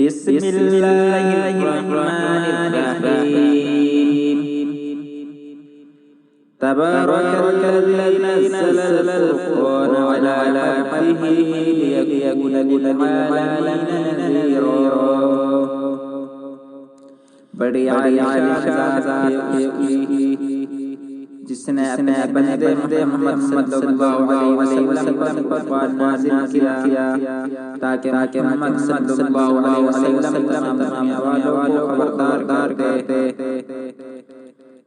بسم اللہ الرحمن الرحیم تبارک الذی نزل الفرقان علی عبده لیکون للعالمین نذیرا۔ بڑی عالی جس نے اپنے بندے محمد صلی اللہ علیہ وسلم پر قرآن نازل کیا تاکہ محمد صلی اللہ علیہ وسلم تمام والوں کو خبردار کرتے۔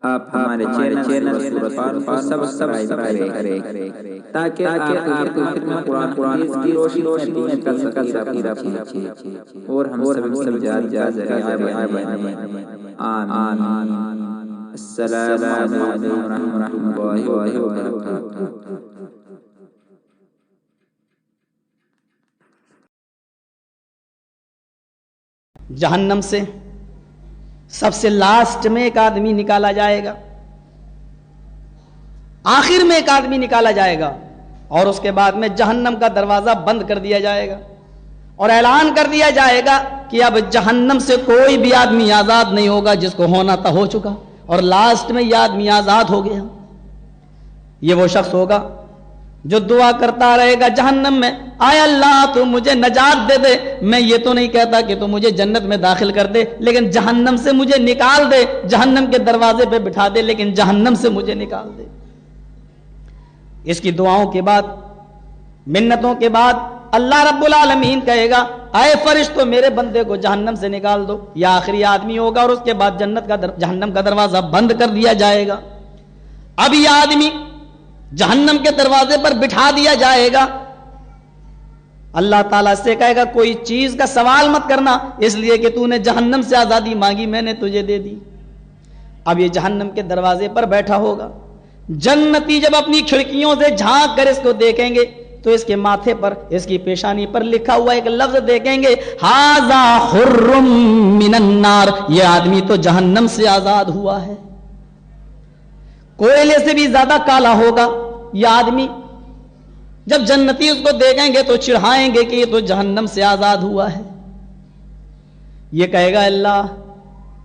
آپ ہمارے چینل سورۃ کو سبسکرائب کریں تاکہ آپ کو خدمت قرآن کی روشنی میں کر سکیں اور ہم سب جاری آمین۔ السلام علیکم ورحمۃ اللہ وبرکاتہ۔ جہنم سے سب سے لاسٹ میں ایک آدمی نکالا جائے گا، آخر میں ایک آدمی نکالا جائے گا، اور اس کے بعد میں جہنم کا دروازہ بند کر دیا جائے گا اور اعلان کر دیا جائے گا کہ اب جہنم سے کوئی بھی آدمی آزاد نہیں ہوگا، جس کو ہونا تھا ہو چکا، اور لاسٹ میں یہ آدمی آزاد ہو گیا۔ یہ وہ شخص ہوگا جو دعا کرتا رہے گا جہنم میں، آئے اللہ تو مجھے نجات دے دے، میں یہ تو نہیں کہتا کہ تو مجھے جنت میں داخل کر دے، لیکن جہنم سے مجھے نکال دے، جہنم کے دروازے پہ بٹھا دے، لیکن جہنم سے مجھے نکال دے۔ اس کی دعاؤں کے بعد، منتوں کے بعد اللہ رب العالمین کہے گا اے فرشتوں میرے بندے کو جہنم سے نکال دو۔ یہ آخری آدمی ہوگا اور اس کے بعد جہنم کا دروازہ بند کر دیا جائے گا۔ اب یہ آدمی جہنم کے دروازے پر بٹھا دیا جائے گا۔ اللہ تعالیٰ سے کہے گا کوئی چیز کا سوال مت کرنا، اس لیے کہ تو نے جہنم سے آزادی مانگی، میں نے تجھے دے دی۔ اب یہ جہنم کے دروازے پر بیٹھا ہوگا۔ جنتی جب اپنی کھڑکیوں سے جھانک کر اس کو دیکھیں گے تو اس کے ماتھے پر، اس کی پیشانی پر لکھا ہوا ایک لفظ دیکھیں گے، ھذا حر من النار، یہ آدمی تو جہنم سے آزاد ہوا ہے۔ کوئلے سے بھی زیادہ کالا ہوگا یہ آدمی۔ جب جنتی اس کو دیکھیں گے تو چڑھائیں گے کہ یہ تو جہنم سے آزاد ہوا ہے۔ یہ کہے گا اللہ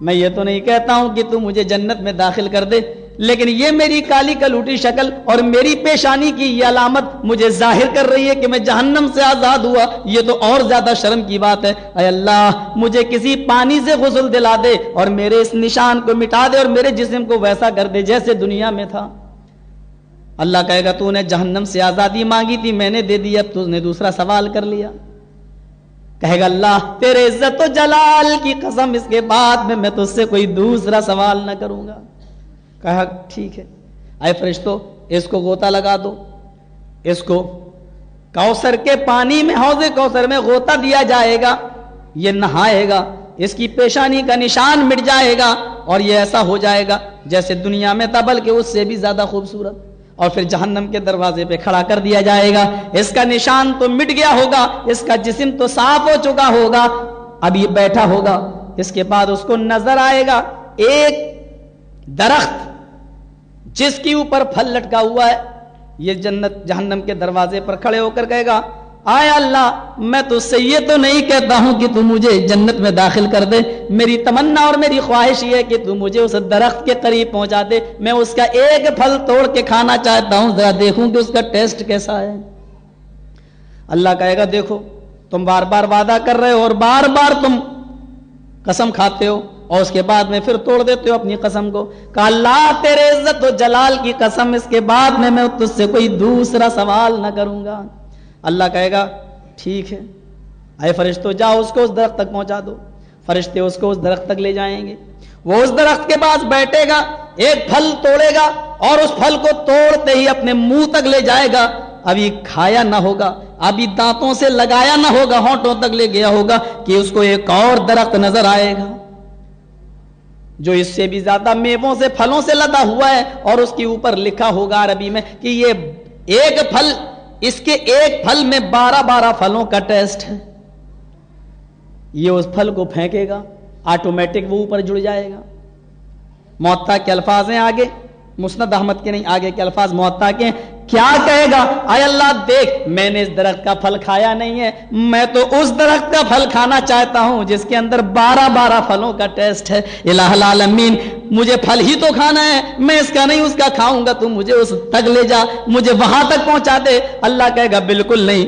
میں یہ تو نہیں کہتا ہوں کہ تو مجھے جنت میں داخل کر دے، لیکن یہ میری کالی کلوٹی شکل اور میری پیشانی کی یہ علامت مجھے ظاہر کر رہی ہے کہ میں جہنم سے آزاد ہوا، یہ تو اور زیادہ شرم کی بات ہے۔ اے اللہ مجھے کسی پانی سے غسل دلا دے اور میرے اس نشان کو مٹا دے اور میرے جسم کو ویسا کر دے جیسے دنیا میں تھا۔ اللہ کہے گا تو نے جہنم سے آزادی مانگی تھی، میں نے دے دی، اب تو نے دوسرا سوال کر لیا۔ کہے گا اللہ تیرے عزت و جلال کی قسم اس کے بعد میں تجھ سے کوئی دوسرا سوال نہ کروں گا۔ کہا ٹھیک ہے، اے فرشتو اس کو غوطہ لگا دو، اس کو کوثر کے پانی میں، حوض کوثر میں غوطہ دیا جائے گا، یہ نہائے گا، اس کی پیشانی کا نشان مٹ جائے گا اور یہ ایسا ہو جائے گا جیسے دنیا میں تھا بلکہ اس سے بھی زیادہ خوبصورت، اور پھر جہنم کے دروازے پہ کھڑا کر دیا جائے گا۔ اس کا نشان تو مٹ گیا ہوگا، اس کا جسم تو صاف ہو چکا ہوگا، اب یہ بیٹھا ہوگا۔ اس کے بعد اس کو نظر آئے گا ایک درخت جس کے اوپر پھل لٹکا ہوا ہے۔ یہ جہنم کے دروازے پر کھڑے ہو کر کہے گا آئے اللہ میں تو سے یہ تو نہیں کہتا ہوں کہ تو مجھے جنت میں داخل کر دے، میری تمنا اور میری خواہش یہ ہے کہ تو مجھے اس درخت کے قریب پہنچا دے، میں اس کا ایک پھل توڑ کے کھانا چاہتا ہوں، ذرا دیکھوں کہ اس کا ٹیسٹ کیسا ہے۔ اللہ کہے گا دیکھو تم بار بار وعدہ کر رہے ہو اور بار بار تم قسم کھاتے ہو اور اس کے بعد میں پھر توڑ دیتے ہو اپنی قسم کو۔ کہا اللہ تیرے عزت و جلال کی قسم اس کے بعد میں تجھ سے کوئی دوسرا سوال نہ کروں گا۔ اللہ کہے گا ٹھیک ہے، اے فرشتوں جاؤ اس کو اس درخت تک پہنچا دو۔ فرشتے اس کو اس درخت تک لے جائیں گے، وہ اس درخت کے پاس بیٹھے گا، ایک پھل توڑے گا اور اس پھل کو توڑتے ہی اپنے منہ تک لے جائے گا۔ ابھی کھایا نہ ہوگا، ابھی دانتوں سے لگایا نہ ہوگا، ہونٹوں تک لے گیا ہوگا کہ اس کو ایک اور درخت نظر آئے گا جو اس سے بھی زیادہ میووں سے، پھلوں سے لدا ہوا ہے، اور اس کے اوپر لکھا ہوگا عربی میں کہ یہ ایک پھل، اس کے ایک پھل میں 12 پھلوں کا ٹیسٹ ہے۔ یہ اس پھل کو پھینکے گا، آٹومیٹک وہ اوپر جڑ جائے گا۔ موطا کے الفاظ ہیں آگے مسند احمد کے نہیں، آگے کے الفاظ موطا کے ہیں۔ کیا کہے گا؟ اے اللہ دیکھ، میں نے اس درخت کا پھل کھایا نہیں ہے، میں تو اس درخت کا پھل کھانا چاہتا ہوں جس کے اندر 12 پھلوں کا ٹیسٹ ہے۔ الہ العالمین، مجھے پھل ہی تو کھانا ہے، میں اس کا نہیں اس کا کھاؤں گا، تو مجھے اس تک لے جا، مجھے وہاں تک پہنچا دے۔ اللہ کہے گا بالکل نہیں،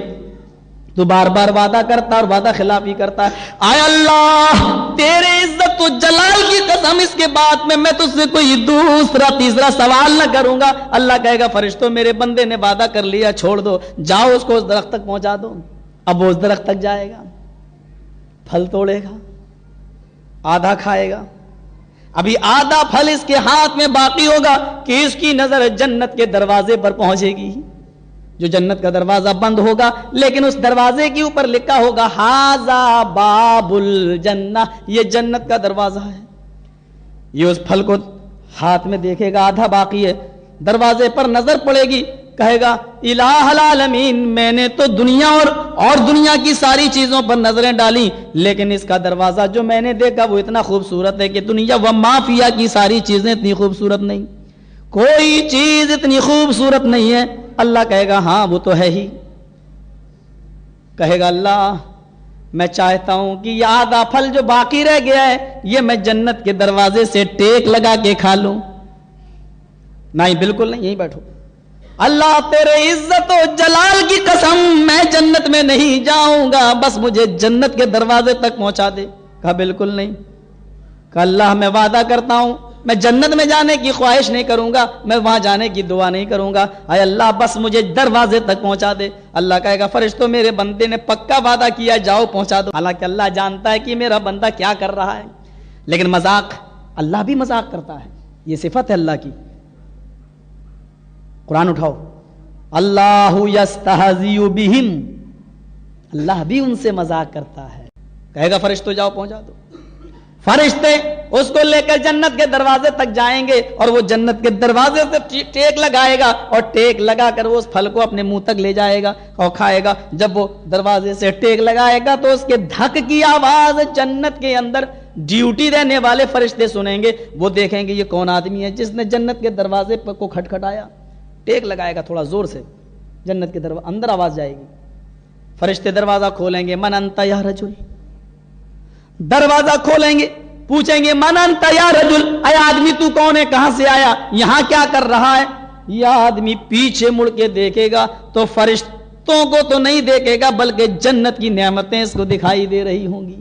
تو بار بار وعدہ کرتا اور وعدہ خلافی کرتا ہے۔ اے اللہ تیرے عزت و جلال کی قسم، اس کے بعد میں تجھ سے کوئی دوسرا تیسرا سوال نہ کروں گا۔ اللہ کہے گا فرشتوں میرے بندے نے وعدہ کر لیا، چھوڑ دو، جاؤ اس کو اس درخت تک پہنچا دو۔ اب وہ اس درخت تک جائے گا، پھل توڑے گا، آدھا کھائے گا، ابھی آدھا پھل اس کے ہاتھ میں باقی ہوگا کہ اس کی نظر جنت کے دروازے پر پہنچے گی، جو جنت کا دروازہ بند ہوگا، لیکن اس دروازے کے اوپر لکھا ہوگا ہاذا باب الجنہ، یہ جنت کا دروازہ ہے۔ یہ اس پھل کو ہاتھ میں دیکھے گا، آدھا باقی ہے، دروازے پر نظر پڑے گی، کہے گا الہ العالمین میں نے تو دنیا اور دنیا کی ساری چیزوں پر نظریں ڈالی، لیکن اس کا دروازہ جو میں نے دیکھا وہ اتنا خوبصورت ہے کہ دنیا و مافیا کی ساری چیزیں اتنی خوبصورت نہیں، کوئی چیز اتنی خوبصورت نہیں ہے۔ اللہ کہے گا ہاں وہ تو ہے ہی۔ کہے گا اللہ میں چاہتا ہوں کہ یہ آدھا پھل جو باقی رہ گیا ہے یہ میں جنت کے دروازے سے ٹیک لگا کے کھا لوں۔ نہیں بالکل نہیں، یہیں بیٹھو۔ اللہ تیرے عزت و جلال کی قسم میں جنت میں نہیں جاؤں گا، بس مجھے جنت کے دروازے تک پہنچا دے۔ کہا بالکل نہیں۔ کہا اللہ میں وعدہ کرتا ہوں میں جنت میں جانے کی خواہش نہیں کروں گا، میں وہاں جانے کی دعا نہیں کروں گا، اے اللہ بس مجھے دروازے تک پہنچا دے۔ اللہ کہے گا فرشتوں میرے بندے نے پکا وعدہ کیا، جاؤ پہنچا دو۔ حالانکہ اللہ جانتا ہے کہ میرا بندہ کیا کر رہا ہے، لیکن مذاق، اللہ بھی مذاق کرتا ہے، یہ صفت ہے اللہ کی۔ قرآن اٹھاؤ، اللہ یستہزئ بہم، اللہ بھی ان سے مذاق کرتا ہے۔ کہے گا فرشتوں جاؤ پہنچا دو۔ فرشتے اس کو لے کر جنت کے دروازے تک جائیں گے اور وہ جنت کے دروازے سے ٹیک لگائے گا اور ٹیک لگا کر وہ اس پھل کو اپنے منہ تک لے جائے گا اور کھائے گا۔ جب وہ دروازے سے ٹیک لگائے گا تو اس کے دھک کی آواز جنت کے اندر ڈیوٹی دینے والے فرشتے سنیں گے۔ وہ دیکھیں گے یہ کون آدمی ہے جس نے جنت کے دروازے کو کھٹکھٹایا، ٹیک لگائے گا تھوڑا زور سے، جنت کے دروازے اندر آواز جائے گی۔ فرشتے دروازہ کھولیں گے، من انت یا رجل، دروازہ کھولیں گے، پوچھیں گے من انت یا رجل، اے آدمی تو کون ہے، کہاں سے آیا، یہاں کیا کر رہا ہے۔ یہ آدمی پیچھے مڑ کے دیکھے گا تو فرشتوں کو تو نہیں دیکھے گا بلکہ جنت کی نعمتیں اس کو دکھائی دے رہی ہوں گی،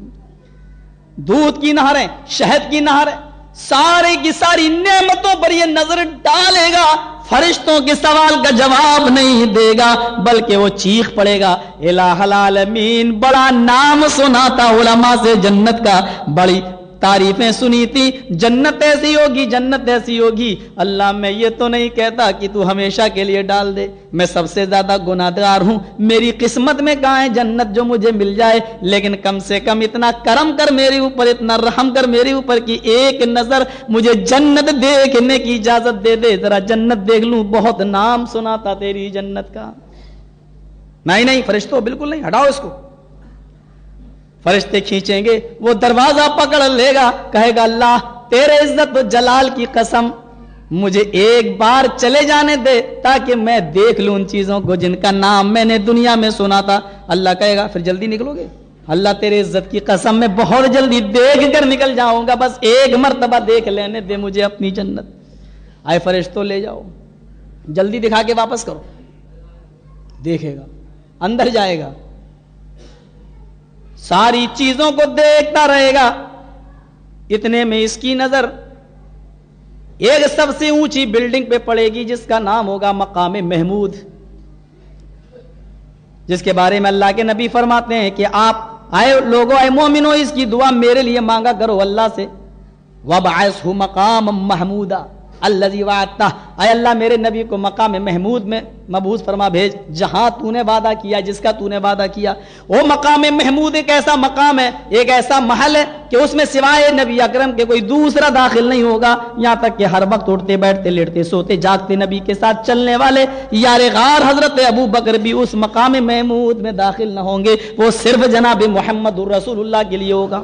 دودھ کی نہریں، شہد کی نہریں، سارے کی ساری نعمتوں پر یہ نظر ڈالے گا، فرشتوں کے سوال کا جواب نہیں دے گا بلکہ وہ چیخ پڑے گا الہ العالمین۔ بڑا نام سنا تھا علماء سے جنت کا، بڑی تعریفیں سنی تھی، جنت ایسی ہوگی، جنت ایسی ہوگی۔ اللہ میں یہ تو نہیں کہتا کہ تو ہمیشہ کے لیے ڈال دے، میں سب سے زیادہ گناہگار ہوں، میری قسمت میں کہاں ہے جنت جو مجھے مل جائے، لیکن کم سے کم اتنا کرم کر میرے اوپر، اتنا رحم کر میرے اوپر کہ ایک نظر مجھے جنت دیکھنے کی اجازت دے دے، ذرا جنت دیکھ لوں، بہت نام سنا تھا تیری جنت کا۔ نہیں فرشتوں بالکل نہیں، ہٹاؤ اس کو۔ فرشتے کھینچیں گے، وہ دروازہ پکڑ لے گا، کہے گا اللہ تیرے عزت و جلال کی قسم مجھے ایک بار چلے جانے دے تاکہ میں دیکھ لوں ان چیزوں کو جن کا نام میں نے دنیا میں سنا تھا۔ اللہ کہے گا پھر جلدی نکلو گے؟ اللہ تیرے عزت کی قسم میں بہت جلدی دیکھ کر نکل جاؤں گا، بس ایک مرتبہ دیکھ لینے دے مجھے اپنی جنت۔ آئے فرشتوں لے جاؤ، جلدی دکھا کے واپس کرو۔ دیکھے گا، اندر جائے گا، ساری چیزوں کو دیکھتا رہے گا، اتنے میں اس کی نظر ایک سب سے اونچی بلڈنگ پہ پڑے گی جس کا نام ہوگا مقام محمود، جس کے بارے میں اللہ کے نبی فرماتے ہیں کہ آپ آئے لوگوں، اے مومنو اس کی دعا میرے لیے مانگا کرو اللہ سے، وَبَعِثْهُ مَقَامًا مَحْمُودًا الَّذِي وَعَدتَّهُ، اے اللہ میرے نبی کو مقام محمود میں مبعوث فرما بھیج، جہاں تو نے وعدہ کیا، جس کا تو نے وعدہ کیا۔ وہ مقام محمود ایک ایسا مقام ہے، ایک ایسا محل ہے کہ اس میں سوائے نبی اکرم کے کوئی دوسرا داخل نہیں ہوگا، یہاں تک کہ ہر وقت اٹھتے بیٹھتے لیٹتے سوتے جاگتے نبی کے ساتھ چلنے والے یار غار حضرت ابو بکر بھی اس مقام محمود میں داخل نہ ہوں گے، وہ صرف جناب محمد رسول اللہ کے لیے ہوگا۔